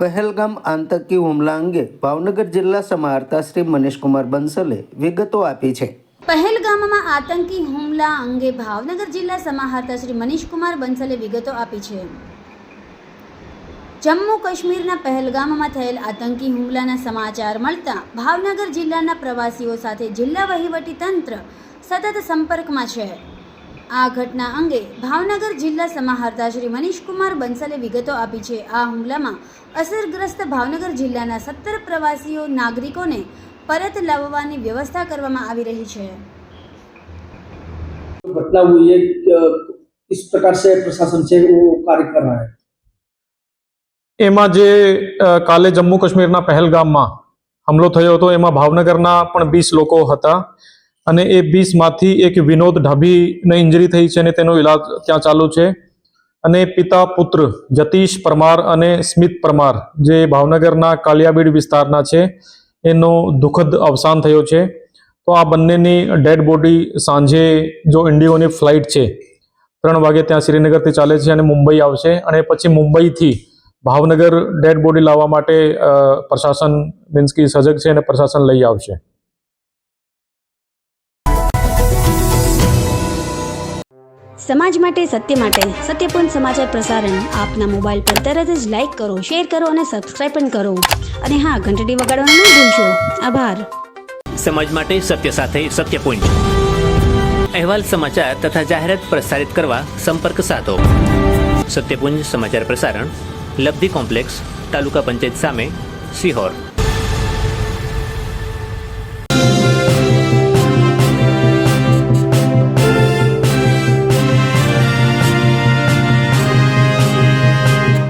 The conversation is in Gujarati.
પહેલગામ આતંકી હુમલા અંગે ભાવનગર જિલ્લા સમાહર્તા શ્રી મનીષકુમાર બંસલે વિગતો આપી છે. પહેલગામમાં આતંકી હુમલા અંગે ભાવનગર જિલ્લા સમાહર્તા શ્રી મનીષકુમાર બંસલે વિગતો આપી છે. જમ્મુ કાશ્મીરના પહેલગામમાં થયેલ આતંકી હુમલાના સમાચાર મળતા ભાવનગર જિલ્લાના પ્રવાસીઓ સાથે જિલ્લા વહીવટી તંત્ર સતત સંપર્કમાં છે. આ ઘટના અંગે ભાવનગર જિલ્લા સમાહર્તા શ્રી મનીષકુમાર બંસલે વિગતો આપી છે. આ હુમલામાં અસરગ્રસ્ત ભાવનગર જિલ્લાના 17 પ્રવાસીઓ નાગરિકોને परत लावવાની व्यवस्था કરવામાં આવી रही है. घटना हुई है, किस प्रकार से प्रशासन से वो कार्य कर रहा है? एमा जे काले जम्मू काश्मीरना पहलगामમાં हमलो थयो હતો એમાં ભાવનગરના પણ 20 લોકો હતા અને એ 20 માંથી એક વિનોદ ઢાભીને ઇન્જરી થઈ છે અને તેનો ઈલાજ ત્યાં ચાલુ છે અને પિતા પુત્ર જતીશ પરમાર અને સ્મિત પરમાર જે ભાવનગરના કાલિયાબીડ વિસ્તારના છે એનો દુઃખદ અવસાન થયો છે. તો આ બંનેની ડેડ બોડી સાંજે જો ઇન્ડિગોની ફ્લાઇટ છે 3 વાગે ત્યાં શ્રીનગરથી ચાલે છે અને મુંબઈ આવશે અને પછી મુંબઈથી ભાવનગર ડેડ બોડી લાવવા માટે પ્રશાસન મીન્સ કે સજગ છે અને પ્રશાસન લઈ આવશે. સમાજ માટે સત્યપૂર્ણ સમાચાર પ્રસારણ આપના મોબાઈલ પર તરત જ લાઈક કરો, શેર કરો અને સબસ્ક્રાઇબ પણ કરો. અને હા, ઘંટડી વગાડવાનું ન ભૂલશો. આભાર. સમાજ માટે સત્ય સાથે સત્યપૂર્ણ અહેવાલ, સમાચાર તથા જાહેરાત પ્રસારિત કરવા સંપર્ક સાધો. સત્યપુંજ સમાચાર પ્રસારણ, લબ્ધિ કોમ્પ્લેક્સ, તાલુકા પંચાયત સામે, સિહોર.